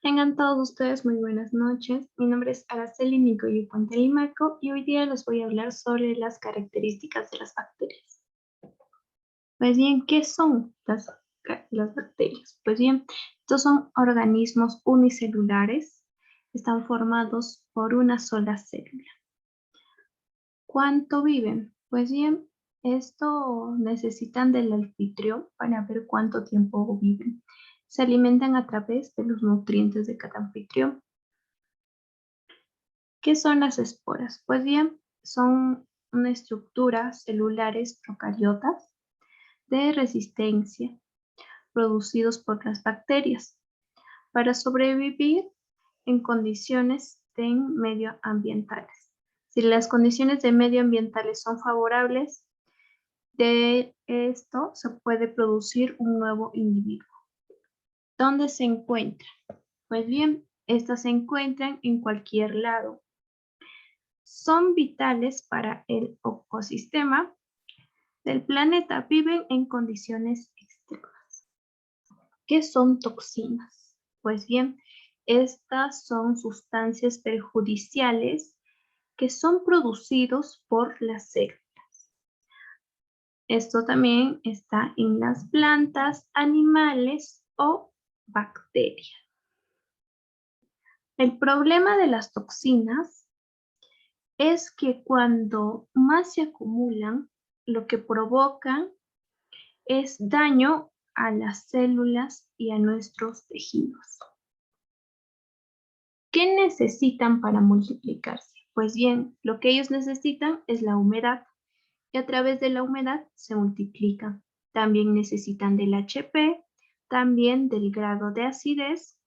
Tengan todos ustedes muy buenas noches. Mi nombre es Araceli Nicoyo Puente Limaco y hoy día les voy a hablar sobre las características de las bacterias. Pues bien, ¿qué son las bacterias? Pues bien, estos son organismos unicelulares, están formados por una sola célula. ¿Cuánto viven? Pues bien, esto necesitan del anfitrión para ver cuánto tiempo viven. Se alimentan a través de los nutrientes de cada anfitrión. ¿Qué son las esporas? Pues bien, son una estructura celulares procariotas de resistencia producidos por las bacterias para sobrevivir en condiciones de medioambientales. Si las condiciones de medioambientales son favorables, de esto se puede producir un nuevo individuo. ¿Dónde se encuentra? Pues bien, estas se encuentran en cualquier lado. Son vitales para el ecosistema del planeta. Viven en condiciones extremas. ¿Qué son toxinas? Pues bien, estas son sustancias perjudiciales que son producidos por las células. Esto también está en las plantas, animales o bacterias. El problema de las toxinas es que cuando más se acumulan, lo que provocan es daño a las células y a nuestros tejidos. ¿Qué necesitan para multiplicarse? Pues bien, lo que ellos necesitan es la humedad y a través de la humedad se multiplican. También necesitan del HP, también del grado de acidez,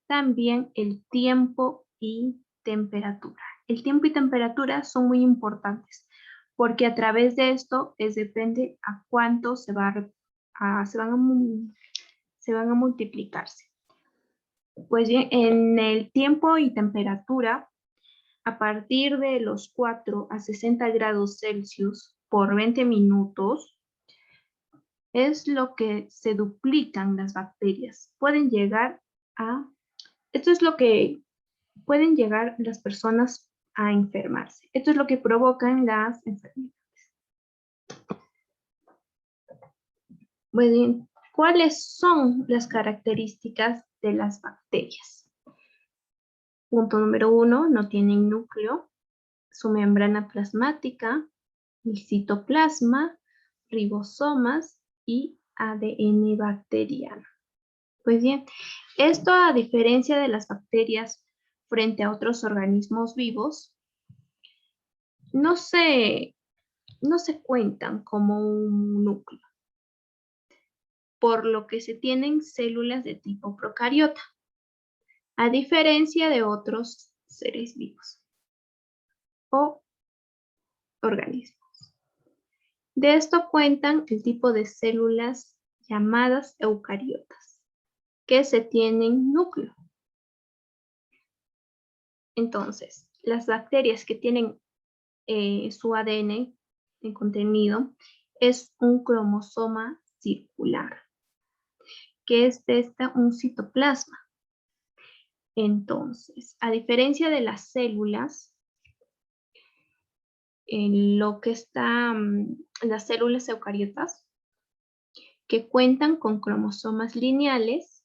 también el tiempo y temperatura. El tiempo y temperatura son muy importantes porque a través de esto depende a cuánto se van a multiplicarse. Pues bien, en el tiempo y temperatura, a partir de los 4 a 60 grados Celsius por 20 minutos, es lo que se duplican las bacterias. Esto es lo que pueden llegar las personas a enfermarse. Esto es lo que provocan las enfermedades. Muy bien, ¿cuáles son las características de las bacterias? Punto número 1, no tienen núcleo, su membrana plasmática, el citoplasma, ribosomas y ADN bacteriano. Pues bien, esto a diferencia de las bacterias frente a otros organismos vivos, no se cuentan como un núcleo, por lo que se tienen células de tipo procariota, a diferencia de otros seres vivos o organismos. De esto cuentan el tipo de células llamadas eucariotas, que se tienen núcleo. Entonces, las bacterias que tienen su ADN en contenido es un cromosoma circular, que es un citoplasma. Entonces, a diferencia de las células, en lo que están las células eucariotas, que cuentan con cromosomas lineales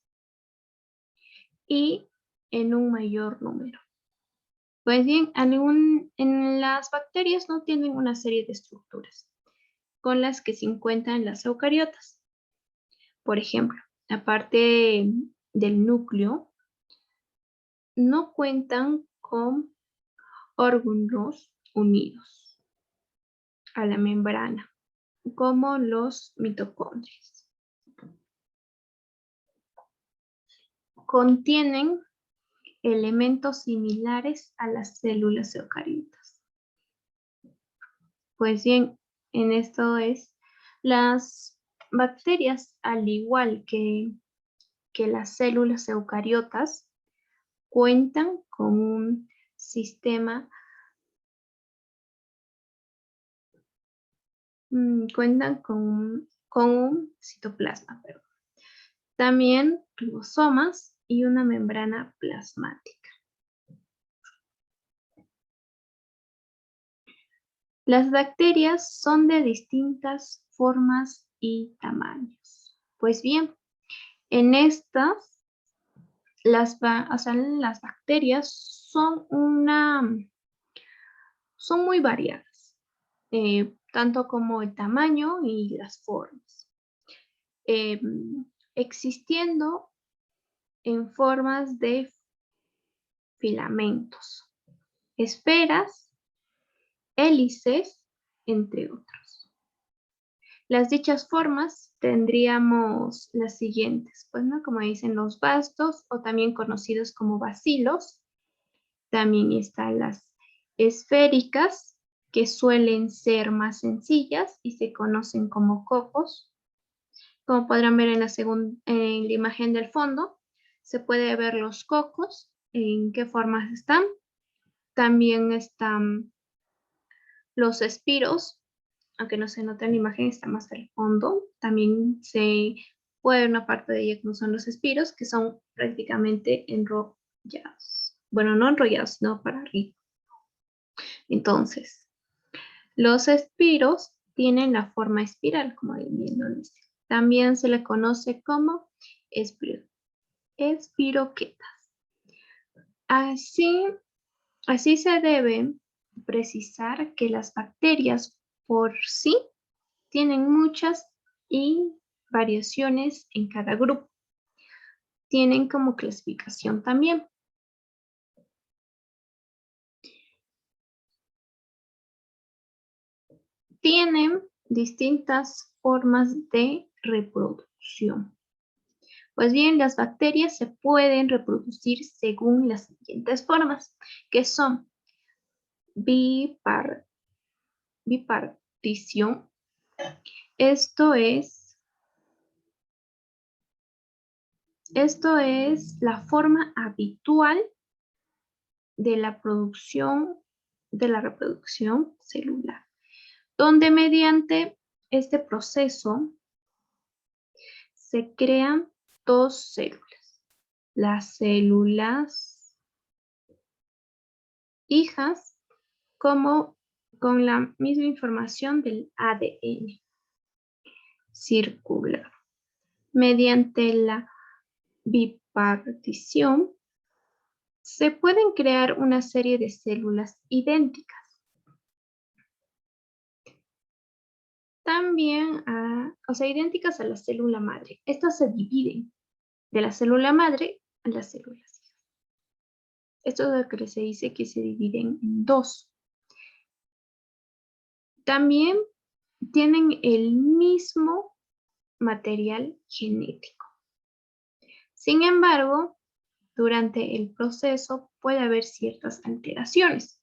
y en un mayor número. Pues bien, en las bacterias no tienen una serie de estructuras con las que se encuentran las eucariotas. Por ejemplo, aparte del núcleo, no cuentan con órganos unidos a la membrana, como los mitocondrias. Contienen elementos similares a las células eucariotas. Pues bien, en esto es, las bacterias, al igual que las células eucariotas, cuentan con un sistema, cuentan con un citoplasma, perdón. También ribosomas y una membrana plasmática. Las bacterias son de distintas formas y tamaños. Pues bien, en estas, las bacterias son muy variadas, tanto como el tamaño y las formas, existiendo en formas de filamentos, esferas, hélices, entre otros. Las dichas formas tendríamos las siguientes, pues, ¿no? Como dicen los bastos o también conocidos como bacilos. También están las esféricas, que suelen ser más sencillas y se conocen como cocos. Como podrán ver en la imagen del fondo, se puede ver los cocos, en qué formas están. También están los espiros, aunque no se nota en la imagen, está más al fondo. También se puede ver una parte de ella como son los espiros, que son prácticamente enrollados. Bueno, no enrollados, sino para arriba. Entonces, los espiros tienen la forma espiral, como ahí bien lo dice. También se le conoce como espiroquetas. Así se debe precisar que las bacterias por sí tienen muchas y variaciones en cada grupo. Tienen como clasificación también. Tienen distintas formas de reproducción. Pues bien, las bacterias se pueden reproducir según las siguientes formas, que son bipartición. Esto es la forma habitual de la reproducción celular, donde mediante este proceso se crean dos células. Las células hijas, como con la misma información del ADN circular. Mediante la bipartición se pueden crear una serie de células idénticas. También, idénticas a la célula madre. Estas se dividen de la célula madre a las células hijas. Esto es lo que se dice que se dividen en dos. También tienen el mismo material genético. Sin embargo, durante el proceso puede haber ciertas alteraciones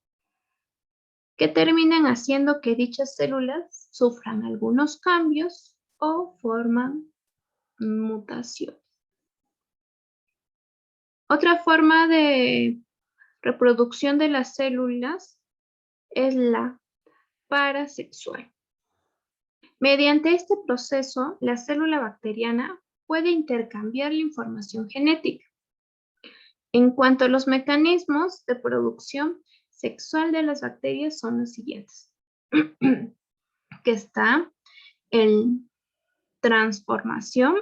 que terminan haciendo que dichas células sufran algunos cambios o forman mutaciones. Otra forma de reproducción de las células es la parasexual. Mediante este proceso, la célula bacteriana puede intercambiar la información genética. En cuanto a los mecanismos de producción sexual de las bacterias son los siguientes. Que está el transformación,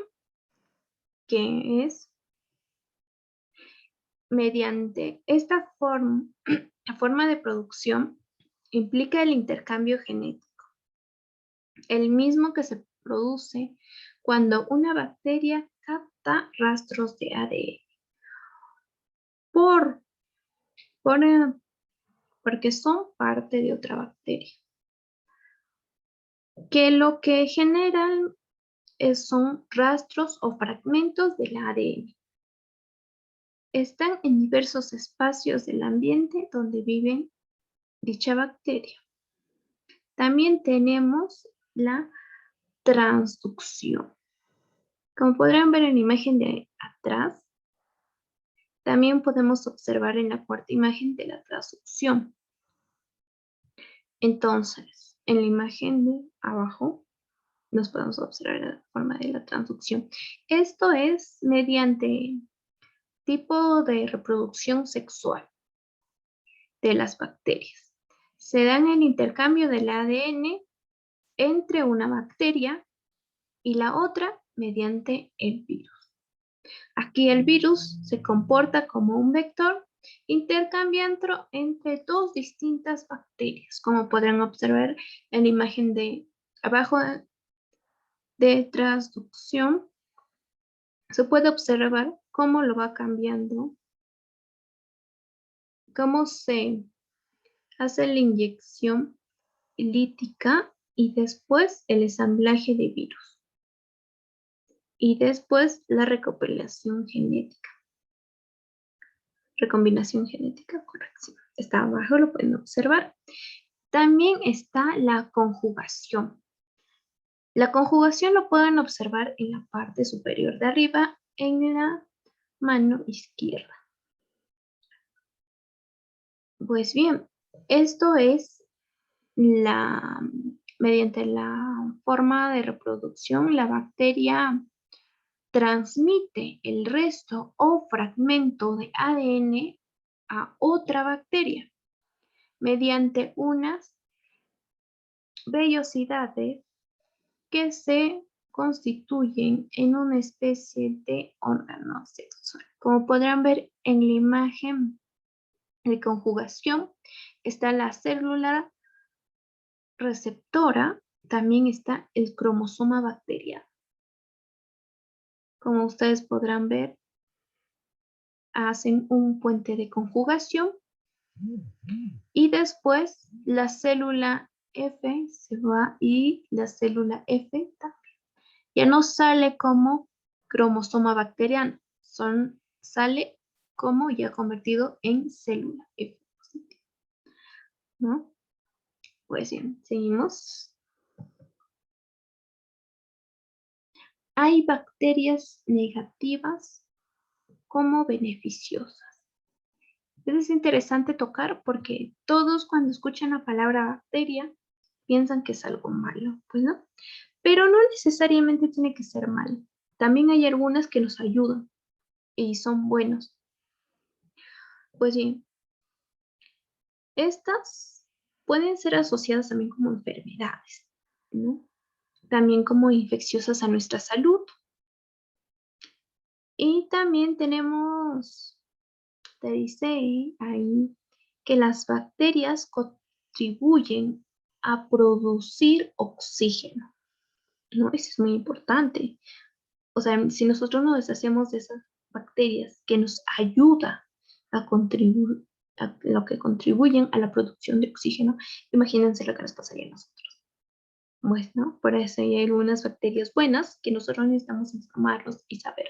que es mediante esta la forma de producción implica el intercambio genético, el mismo que se produce cuando una bacteria capta rastros de ADN porque son parte de otra bacteria, que lo que generan son rastros o fragmentos del ADN. Están en diversos espacios del ambiente donde viven dicha bacteria. También tenemos la transducción. Como podrán ver en la imagen de atrás, también podemos observar en la cuarta imagen de la transducción. Entonces, en la imagen de abajo, nos podemos observar la forma de la transducción. Esto es mediante Tipo de reproducción sexual de las bacterias. Se dan el intercambio del ADN entre una bacteria y la otra mediante el virus. Aquí el virus se comporta como un vector intercambiando entre dos distintas bacterias, como podrán observar en la imagen de abajo de transducción. Se puede observar cómo lo va cambiando, cómo se hace la inyección lítica y después el ensamblaje de virus y después la recombinación genética. Corrección. Está abajo, lo pueden observar. También está la conjugación. La conjugación lo pueden observar en la parte superior de arriba en la mano izquierda. Pues bien, esto es mediante la forma de reproducción, la bacteria transmite el resto o fragmento de ADN a otra bacteria mediante unas vellosidades que se constituyen en una especie de órgano sexual. Como podrán ver en la imagen de conjugación, está la célula receptora, también está el cromosoma bacteriano. Como ustedes podrán ver, hacen un puente de conjugación y después la célula F se va y la célula F también. Ya no sale como cromosoma bacteriano, sale como ya convertido en célula F positiva, ¿no? Pues bien, seguimos. Hay bacterias negativas como beneficiosas. Es interesante tocar porque todos cuando escuchan la palabra bacteria piensan que es algo malo, pues no. Pero no necesariamente tiene que ser malo. También hay algunas que nos ayudan y son buenos. Pues bien, estas pueden ser asociadas también como enfermedades, ¿no? También como infecciosas a nuestra salud. Y también tenemos, te dice ahí, que las bacterias contribuyen a producir oxígeno, ¿no? Eso es muy importante. O sea, si nosotros nos deshacemos de esas bacterias que nos ayuda a contribuir, a lo que contribuyen a la producción de oxígeno, imagínense lo que nos pasaría a nosotros. Bueno, por eso hay algunas bacterias buenas que nosotros necesitamos informarnos y saber.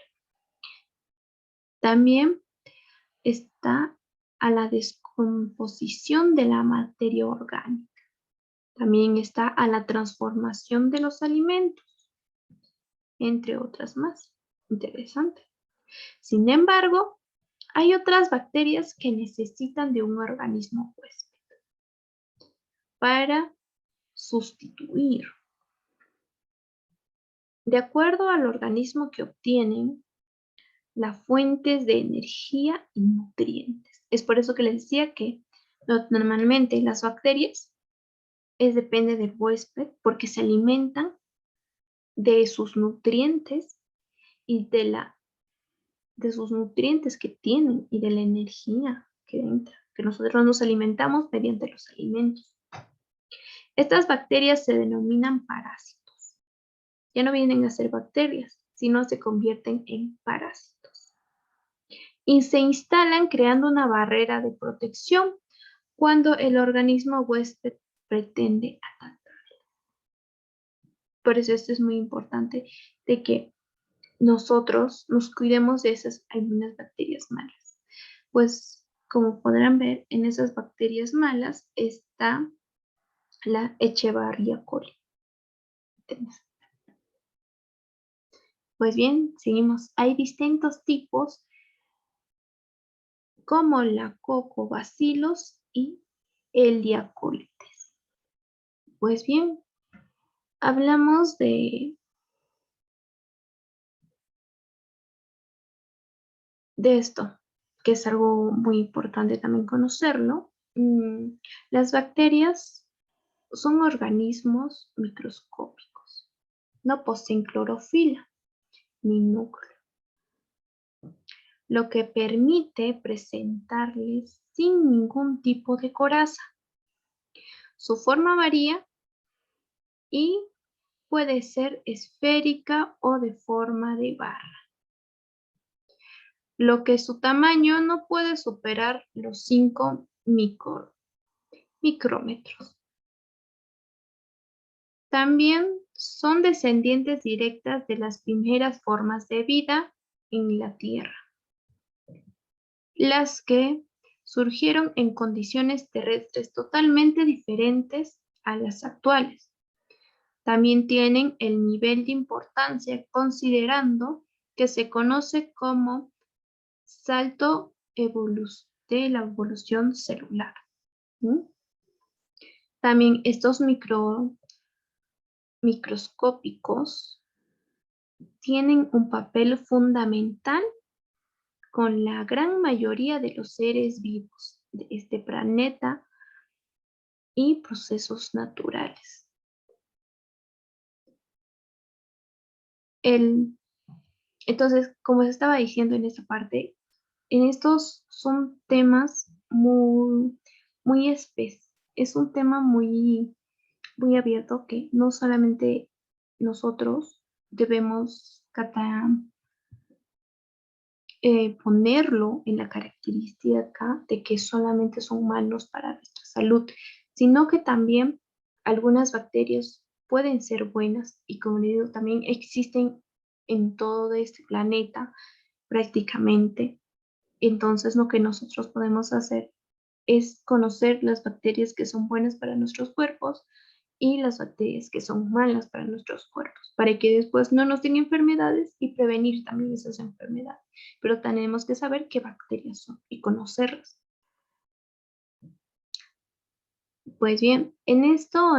También está a la descomposición de la materia orgánica. También está a la transformación de los alimentos, entre otras más. Interesante. Sin embargo, hay otras bacterias que necesitan de un organismo huésped para sustituir. De acuerdo al organismo que obtienen, las fuentes de energía y nutrientes. Es por eso que les decía que normalmente las bacterias depende del huésped porque se alimentan de sus nutrientes y de sus nutrientes que tienen y de la energía que entra, que nosotros nos alimentamos mediante los alimentos. Estas bacterias se denominan parásitos. Ya no vienen a ser bacterias, sino se convierten en parásitos. Y se instalan creando una barrera de protección cuando el organismo huésped pretende atacar. Por eso esto es muy importante de que nosotros nos cuidemos de esas algunas bacterias malas. Pues como podrán ver, en esas bacterias malas está la Escherichia coli. Pues bien, seguimos. Hay distintos tipos como la Coccobacillus y el Diacolites. Pues bien, hablamos de de esto, que es algo muy importante también conocerlo. Las bacterias son organismos microscópicos. No poseen clorofila ni núcleo, lo que permite presentarles sin ningún tipo de coraza. Su forma varía y puede ser esférica o de forma de barra, lo que su tamaño no puede superar los 5 micrómetros. También son descendientes directas de las primeras formas de vida en la Tierra, las que surgieron en condiciones terrestres totalmente diferentes a las actuales. También tienen el nivel de importancia considerando que se conoce como salto de la evolución celular. ¿Mm? También estos microscópicos tienen un papel fundamental con la gran mayoría de los seres vivos de este planeta y procesos naturales. Entonces, como se estaba diciendo en esta parte, en estos son temas muy es un tema muy abierto que no solamente nosotros debemos ponerlo en la característica de que solamente son malos para nuestra salud, sino que también algunas bacterias pueden ser buenas y como digo, también existen en todo este planeta prácticamente. Entonces lo que nosotros podemos hacer es conocer las bacterias que son buenas para nuestros cuerpos y las bacterias que son malas para nuestros cuerpos, para que después no nos den enfermedades y prevenir también esas enfermedades. Pero tenemos que saber qué bacterias son y conocerlas. Pues bien, en esto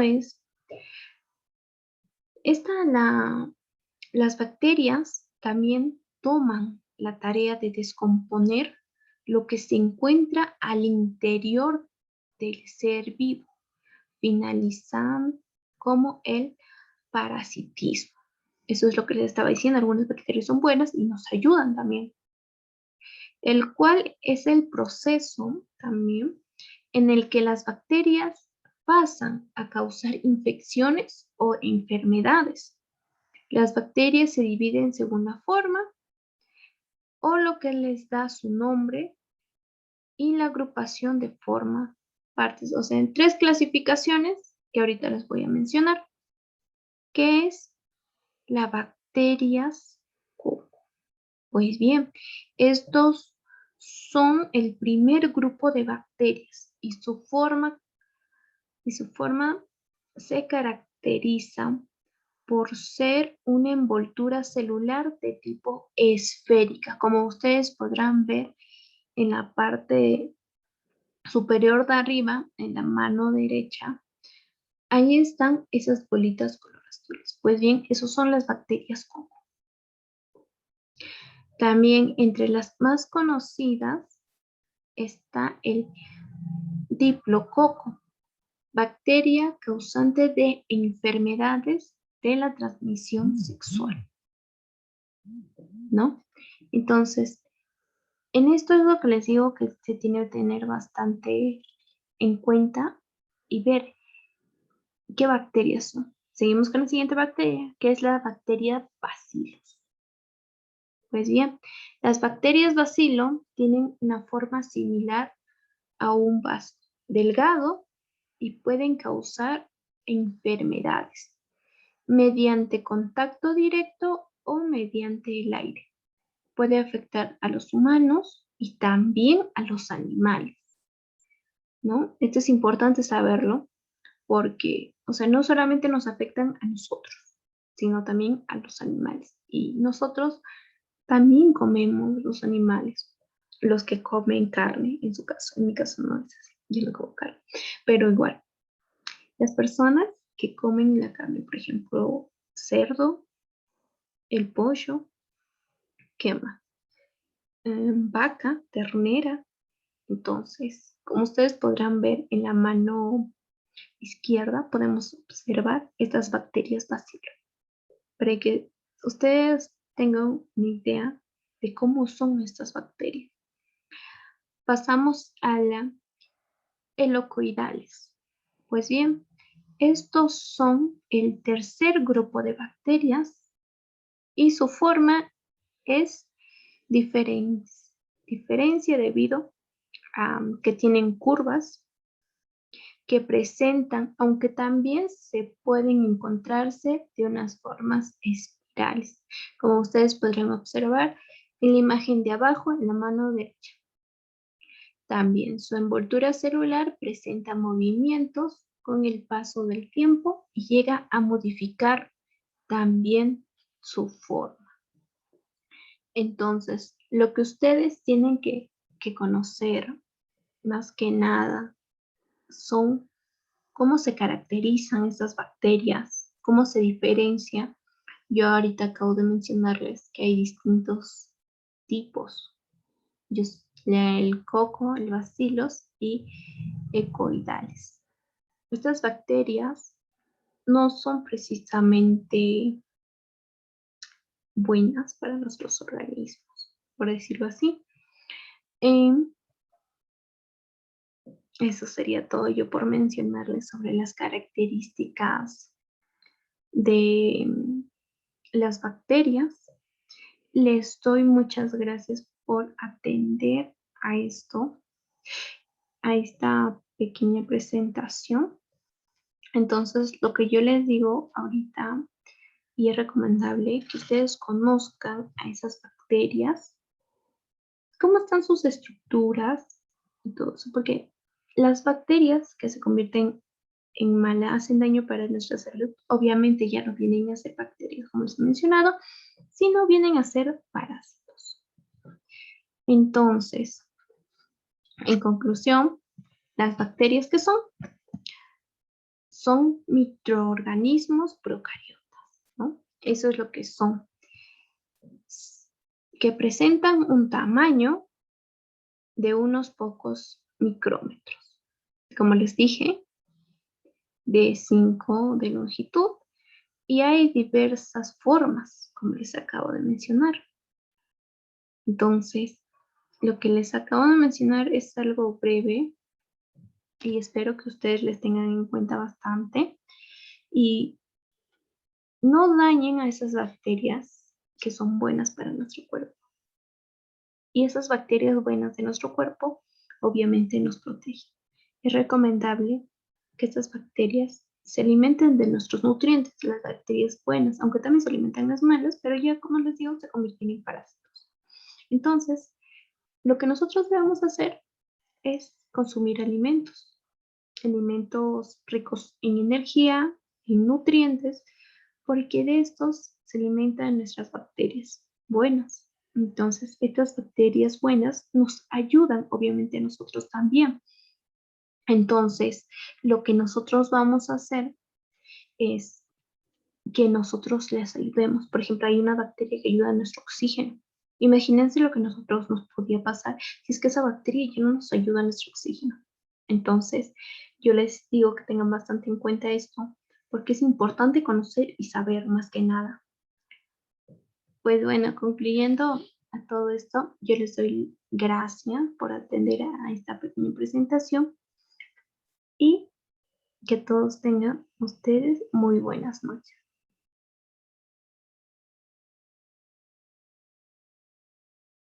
las bacterias también toman la tarea de descomponer lo que se encuentra al interior del ser vivo, finalizando como el parasitismo. Eso es lo que les estaba diciendo, algunas bacterias son buenas y nos ayudan también, el cual es el proceso también en el que las bacterias pasan a causar infecciones o enfermedades. Las bacterias se dividen según la forma o lo que les da su nombre y la agrupación de forma partes, o sea, en 3 clasificaciones que ahorita les voy a mencionar, que es la bacterias coco. Pues bien, estos son el primer grupo de bacterias y su forma se caracteriza por ser una envoltura celular de tipo esférica, como ustedes podrán ver en la parte superior de arriba, en la mano derecha, ahí están esas bolitas color azules. Pues bien, esos son las bacterias coco. También entre las más conocidas está el diplococo, bacteria causante de enfermedades de la transmisión sexual, ¿no? Entonces, en esto es lo que les digo que se tiene que tener bastante en cuenta y ver qué bacterias son. Seguimos con la siguiente bacteria, que es la bacteria Bacillus. Pues bien, las bacterias Bacilo tienen una forma similar a un vaso, delgado y pueden causar enfermedades mediante contacto directo o mediante el aire. Puede afectar a los humanos y también a los animales, ¿no? Esto es importante saberlo porque, o sea, no solamente nos afectan a nosotros, sino también a los animales. Y nosotros también comemos los animales, los que comen carne, en su caso, en mi caso no es así, yo no como carne, pero igual, las personas que comen la carne, por ejemplo, cerdo, el pollo, ¿qué más? vaca, ternera. Entonces, como ustedes podrán ver en la mano izquierda, podemos observar estas bacterias bacilas. Para que ustedes tengan una idea de cómo son estas bacterias. Pasamos a la helicoidales. Pues bien, estos son el tercer grupo de bacterias y su forma es diferencia debido a que tienen curvas que presentan, aunque también se pueden encontrarse de unas formas espirales, como ustedes podrán observar en la imagen de abajo en la mano derecha. También su envoltura celular presenta movimientos con el paso del tiempo y llega a modificar también su forma. Entonces, lo que ustedes tienen que conocer más que nada son cómo se caracterizan estas bacterias, cómo se diferencia. Yo ahorita acabo de mencionarles que hay distintos tipos. El coco, el bacillus y ecoidales. Estas bacterias no son precisamente buenas para nuestros organismos, por decirlo así. Eso sería todo yo por mencionarles sobre las características de las bacterias. Les doy muchas gracias por atender a esto, a esta pequeña presentación. Entonces, lo que yo les digo ahorita, y es recomendable que ustedes conozcan a esas bacterias, cómo están sus estructuras y todo eso, porque las bacterias que se convierten en malas hacen daño para nuestra salud. Obviamente ya no vienen a ser bacterias, como les he mencionado, sino vienen a ser parásitos. Entonces, en conclusión, las bacterias que son microorganismos procariotas, ¿no? Eso es lo que son, que presentan un tamaño de unos pocos micrómetros. Como les dije, de 5 de longitud, y hay diversas formas, como les acabo de mencionar. Entonces, lo que les acabo de mencionar es algo breve y espero que ustedes les tengan en cuenta bastante y no dañen a esas bacterias que son buenas para nuestro cuerpo. Y esas bacterias buenas de nuestro cuerpo obviamente nos protegen. Es recomendable que estas bacterias se alimenten de nuestros nutrientes, las bacterias buenas, aunque también se alimentan las malas, pero ya como les digo, se convierten en parásitos. Entonces, lo que nosotros debemos hacer es consumir alimentos ricos en energía, en nutrientes, porque de estos se alimentan nuestras bacterias buenas. Entonces, estas bacterias buenas nos ayudan, obviamente, a nosotros también. Entonces, lo que nosotros vamos a hacer es que nosotros les ayudemos. Por ejemplo, hay una bacteria que ayuda a nuestro oxígeno. Imagínense lo que nosotros nos podría pasar si es que esa bacteria ya no nos ayuda a nuestro oxígeno. Entonces, yo les digo que tengan bastante en cuenta esto, porque es importante conocer y saber más que nada. Pues bueno, concluyendo a todo esto, yo les doy gracias por atender a esta pequeña presentación y que todos tengan ustedes muy buenas noches.